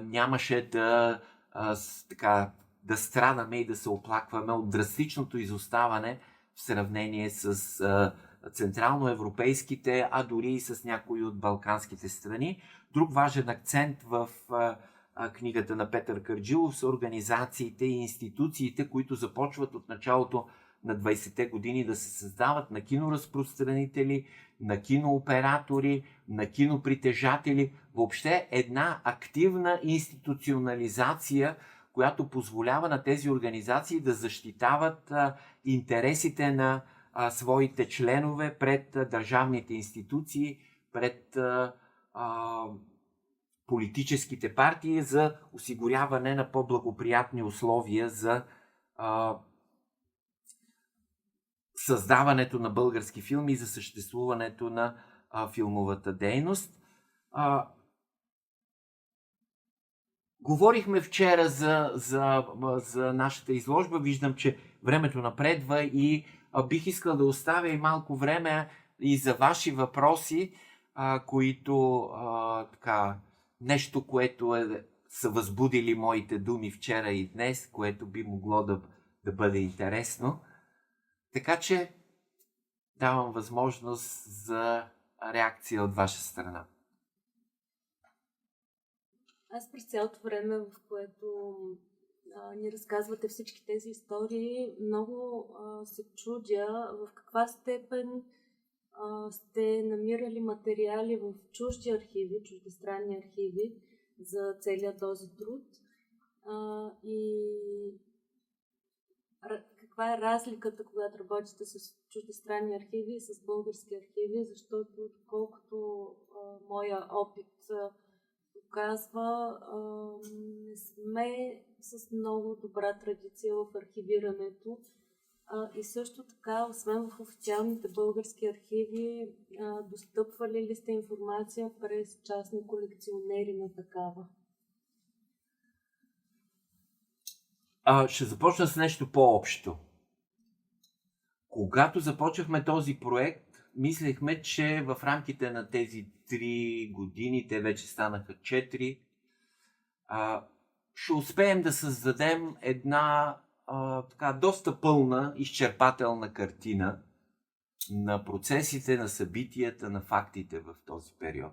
нямаше да страдаме и да се оплакваме от драстичното изоставане в сравнение с централноевропейските, а дори и с някои от балканските страни. Друг важен акцент в книгата на Петър Кърджилов са организациите и институциите, които започват от началото на 20-те години да се създават, на киноразпространители, на кинооператори, на кинопритежатели. Въобще една активна институционализация, която позволява на тези организации да защитават интересите на своите членове пред държавните институции, пред политическите партии, за осигуряване на по-благоприятни условия за създаването на български филми и за съществуването на филмовата дейност. Говорихме вчера за нашата изложба. Виждам, че времето напредва и бих искал да оставя и малко време и за ваши въпроси, които нещо, което са възбудили моите думи вчера и днес, което би могло да бъде интересно. Така че давам възможност за реакция от ваша страна. Аз през цялото време, в което ни разказвате всички тези истории, много се чудя в каква степен сте намирали материали в чужди архиви, чуждестранни архиви за целият този труд и каква е разликата, когато работите с чуждестранни архиви и с български архиви, защото колкото моя опит показва, не сме с много добра традиция в архивирането. И също така, освен в официалните български архиви, достъпвали ли сте информация през частни колекционери на такава? Ще започна с нещо по-общо. Когато започнахме този проект, мислехме, че в рамките на тези 3 години, те вече станаха 4, ще успеем да създадем една така доста пълна, изчерпателна картина на процесите, на събитията, на фактите в този период.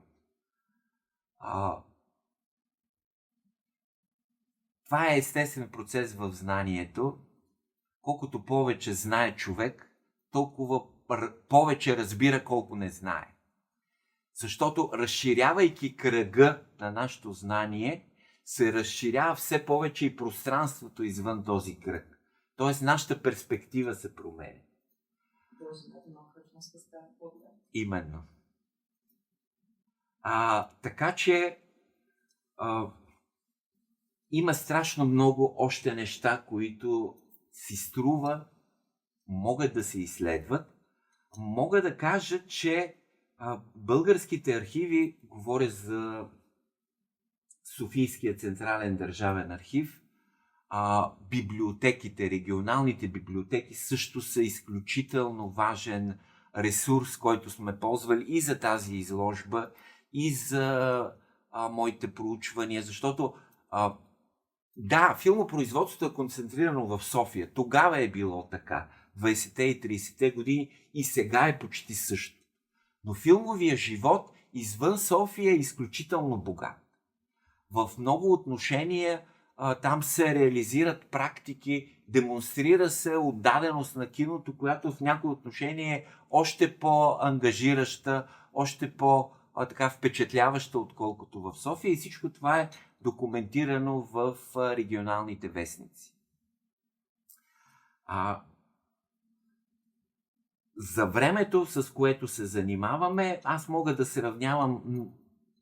Това е естествен процес в знанието. Колкото повече знае човек, толкова повече разбира колко не знае. Защото разширявайки кръга на нашето знание, се разширява все повече и пространството извън този кръг. Тоест, нашата перспектива се променя. Именно. Така че има страшно много още неща, които си струва, могат да се изследват. Мога да кажа, че българските архиви, говоря за Софийския централен държавен архив, библиотеките, регионалните библиотеки също са изключително важен ресурс, който сме ползвали и за тази изложба, и за моите проучвания, защото да, филмопроизводството е концентрирано в София. Тогава е било така. 20-те и 30-те години и сега е почти също. Но филмовия живот извън София е изключително богат. В много отношения там се реализират практики, демонстрира се отдаденост на киното, която в някои отношения е още по-ангажираща, още по-така впечатляваща, отколкото в София. И всичко това е документирано в регионалните вестници. За времето, с което се занимаваме, аз мога да се равнявам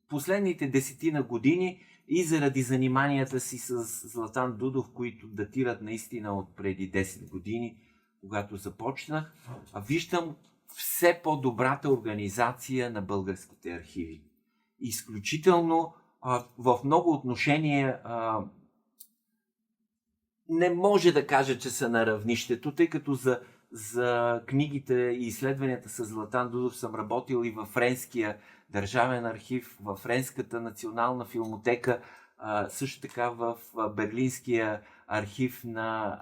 последните 10 години и заради заниманията си с Златан Дудов, които датират наистина от преди 10 години, когато започнах, виждам все по-добрата организация на българските архиви. Изключително в много отношения не може да кажа, че са на равнището, тъй като за книгите и изследванията с Златан Дудов съм работил и във Френския държавен архив, във Френската национална филмотека, също така в Берлинския архив на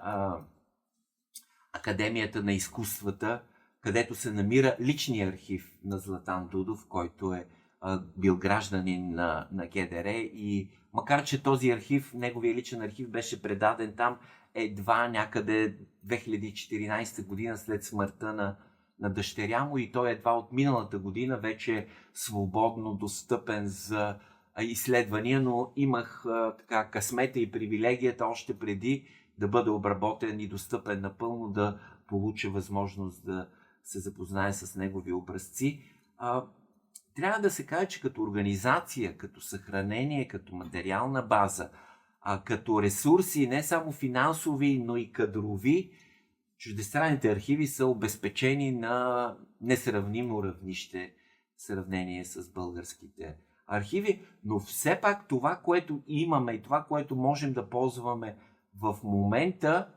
Академията на изкуствата, където се намира личния архив на Златан Дудов, който е бил гражданин на ГДР, и макар че този архив, неговия личен архив беше предаден там едва някъде 2014 година след смъртта на дъщеря му, и той едва от миналата година вече е свободно достъпен за изследвания, но имах така късмета и привилегията още преди да бъде обработен и достъпен напълно, да получа възможност да се запознае с негови образци. Трябва да се каже, че като организация, като съхранение, като материална база, като ресурси, не само финансови, но и кадрови, чуждестранните архиви са обезпечени на несравнимо равнище в сравнение с българските архиви, но все пак това, което имаме и това, което можем да ползваме в момента,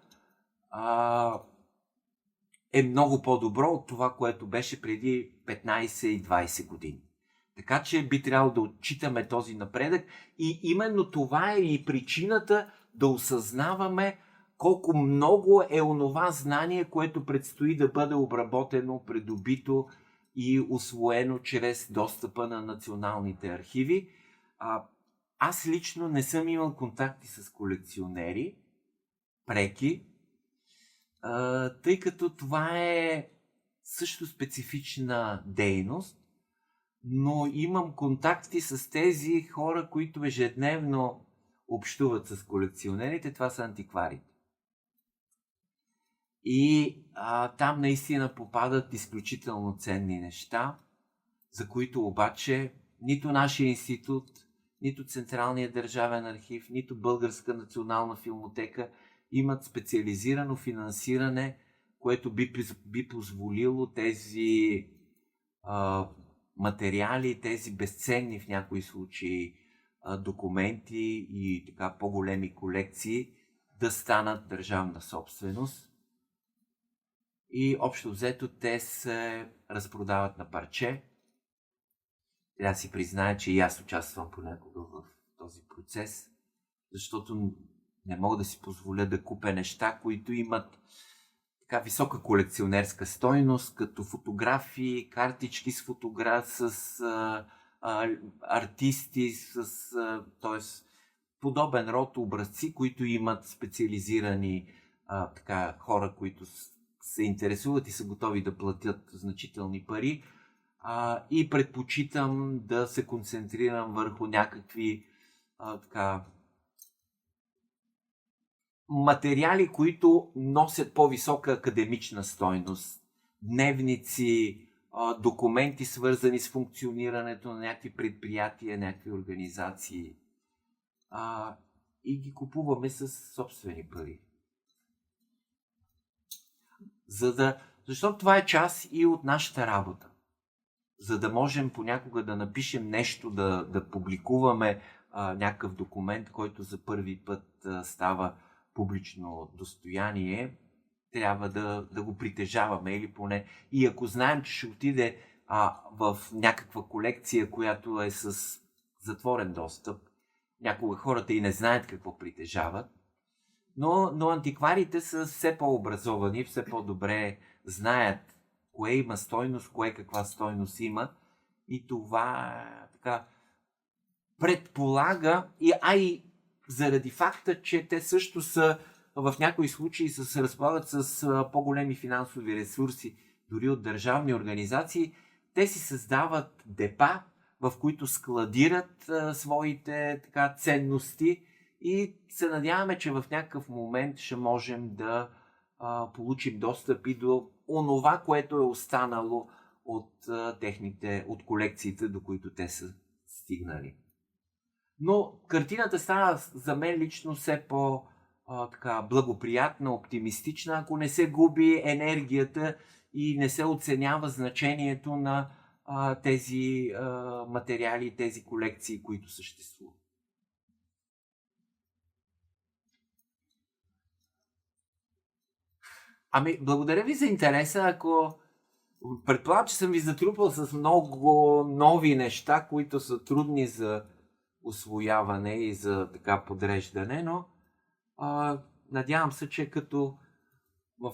е много по-добро от това, което беше преди 15 и 20 години. Така че би трябвало да отчитаме този напредък и именно това е и причината да осъзнаваме колко много е онова знание, което предстои да бъде обработено, придобито и усвоено чрез достъпа на националните архиви. Аз лично не съм имал контакти с колекционери, преки, тъй като това е също специфична дейност, но имам контакти с тези хора, които ежедневно общуват с колекционерите. Това са антикварите. И там наистина попадат изключително ценни неща, за които обаче нито нашия институт, нито Централния държавен архив, нито Българска национална филмотека имат специализирано финансиране, което би позволило тези материали, тези безценни в някои случаи документи и така по-големи колекции да станат държавна собственост. и общо взето те се разпродават на парче. Трябва да си призная, че и аз участвам понякога в този процес, защото не мога да си позволя да купя неща, които имат така висока колекционерска стойност, като фотографии, картички с артисти, т.е. подобен род образци, които имат специализирани хора, които се интересуват и са готови да платят значителни пари. И предпочитам да се концентрирам върху някакви материали, които носят по-висока академична стойност. Дневници, документи, свързани с функционирането на някакви предприятия, някакви организации. И ги купуваме с собствени пари. Защото това е част и от нашата работа. За да можем понякога да напишем нещо, да публикуваме някакъв документ, който за първи път става публично достояние, трябва да го притежаваме или поне. И ако знаем, че ще отиде в някаква колекция, която е с затворен достъп, някога хората и не знаят какво притежават, но антикварите са все по-образовани, все по-добре знаят кое има стойност, кое каква стойност има, и това предполага, и заради факта, че те също са в някои случаи се разполагат с по-големи финансови ресурси, дори от държавни организации, те си създават депа, в които складират своите ценности, и се надяваме, че в някакъв момент ще можем да получим достъп и до онова, което е останало от колекциите, до които те са стигнали. Но картината става за мен лично все по-благоприятна, оптимистична, ако не се губи енергията и не се оценява значението на тези материали, тези колекции, които съществуват. Благодаря ви за интереса. Ако предполагам, че съм ви затрупал с много нови неща, които са трудни за усвояване и за подреждане, но надявам се, че като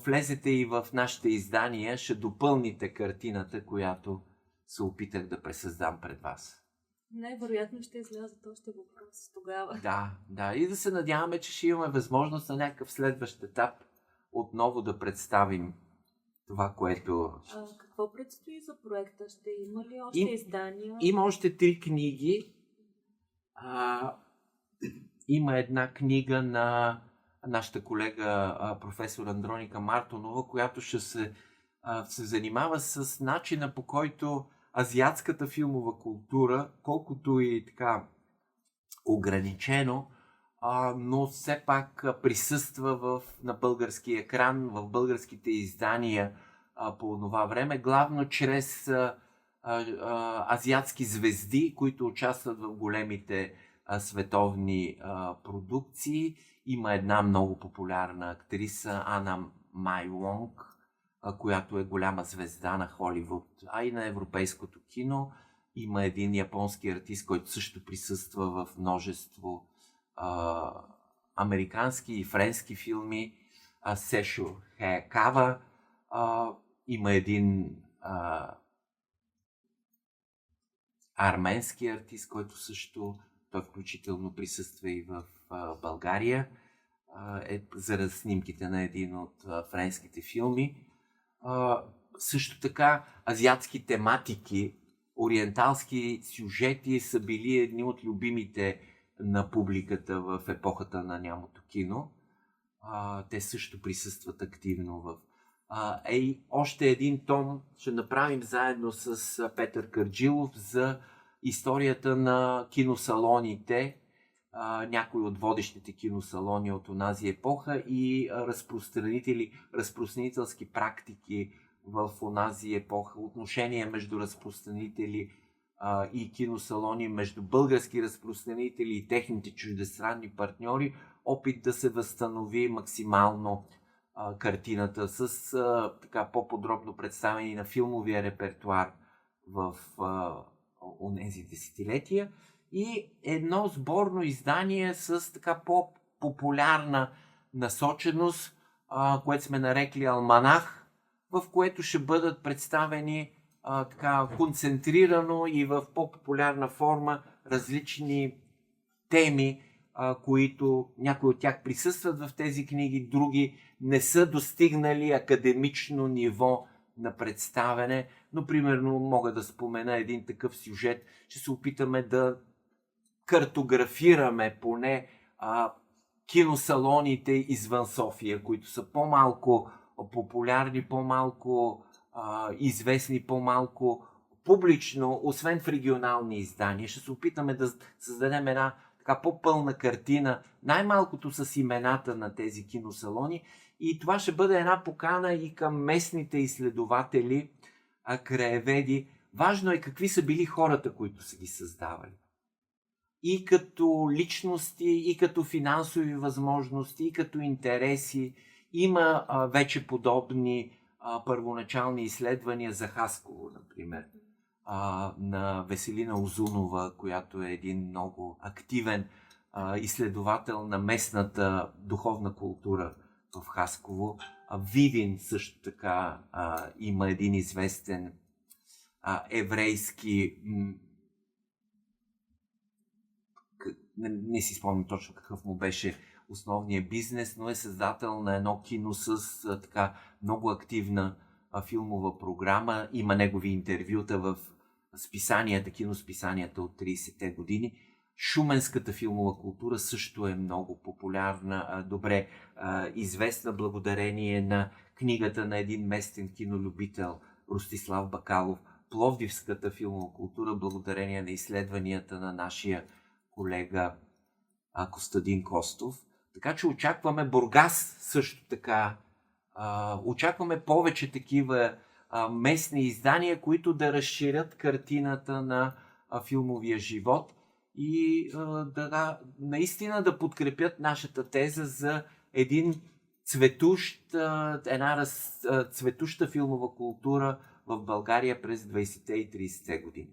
влезете и в нашите издания, ще допълните картината, която се опитах да пресъздам пред вас. Най-вероятно ще излязат още въпроси тогава. Да. И да се надяваме, че ще имаме възможност на някакъв следващ етап отново да представим това, което... Какво предстои за проекта? Ще има ли още издания? Има още 3 книги. Има една книга на нашата колега професор Андроника Мартонова, която ще се занимава с начина, по който азиатската филмова култура, колкото и ограничено, но все пак присъства на български екран, в българските издания по това време, главно чрез азиатски звезди, които участват в големите световни продукции. Има една много популярна актриса, Ана Май Лонг, която е голяма звезда на Холивуд, и на европейското кино. Има един японски артист, който също присъства в множество американски и френски филми, Сешо Хаякава. Има един арменски артист, който също, той включително присъства и в България, заради снимките на един от френските филми. Също така азиатски тематики, ориенталски сюжети са били едни от любимите на публиката в епохата на нямото кино. Те също присъстват активно в... още един том ще направим заедно с Петър Кърджилов за историята на киносалоните, някои от водещите киносалони от онази епоха и разпространителски практики в онази епоха, отношения между разпространители и киносалони, между български разпространители и техните чуждестранни партньори, опит да се възстанови максимално картината с така по-подробно представени на филмовия репертуар в онези десетилетия и едно сборно издание с така по-популярна насоченост, което сме нарекли Алманах, в което ще бъдат представени така концентрирано и в по-популярна форма различни теми, които някои от тях присъстват в тези книги, други не са достигнали академично ниво на представяне, но примерно мога да спомена един такъв сюжет. Ще се опитаме да картографираме поне киносалоните извън София, които са по-малко популярни, по-малко известни, по-малко публично, освен в регионални издания. Ще се опитаме да създадем една така по-пълна картина, най-малкото с имената на тези киносалони. И това ще бъде една покана и към местните изследователи, краеведи. Важно е какви са били хората, които са ги създавали. И като личности, и като финансови възможности, и като интереси. Има вече подобни първоначални изследвания за Хасково, например, на Веселина Озунова, която е един много активен изследовател на местната духовна култура в Хасково. Видин също така има един известен еврейски, не си спомням точно какъв му беше основният бизнес, но е създател на едно кино с така много активна филмова програма. Има негови интервюта в списанията, киносписанията от 30-те години. Шуменската филмова култура също е много популярна, добре известна благодарение на книгата на един местен кинолюбител Ростислав Бакалов. Пловдивската филмова култура благодарение на изследванията на нашия колега Костадин Костов. Така че очакваме Бургас също така. Очакваме повече такива местни издания, които да разширят картината на филмовия живот и наистина да подкрепят нашата теза за една цветуща филмова култура в България през 20-те и 30-те години.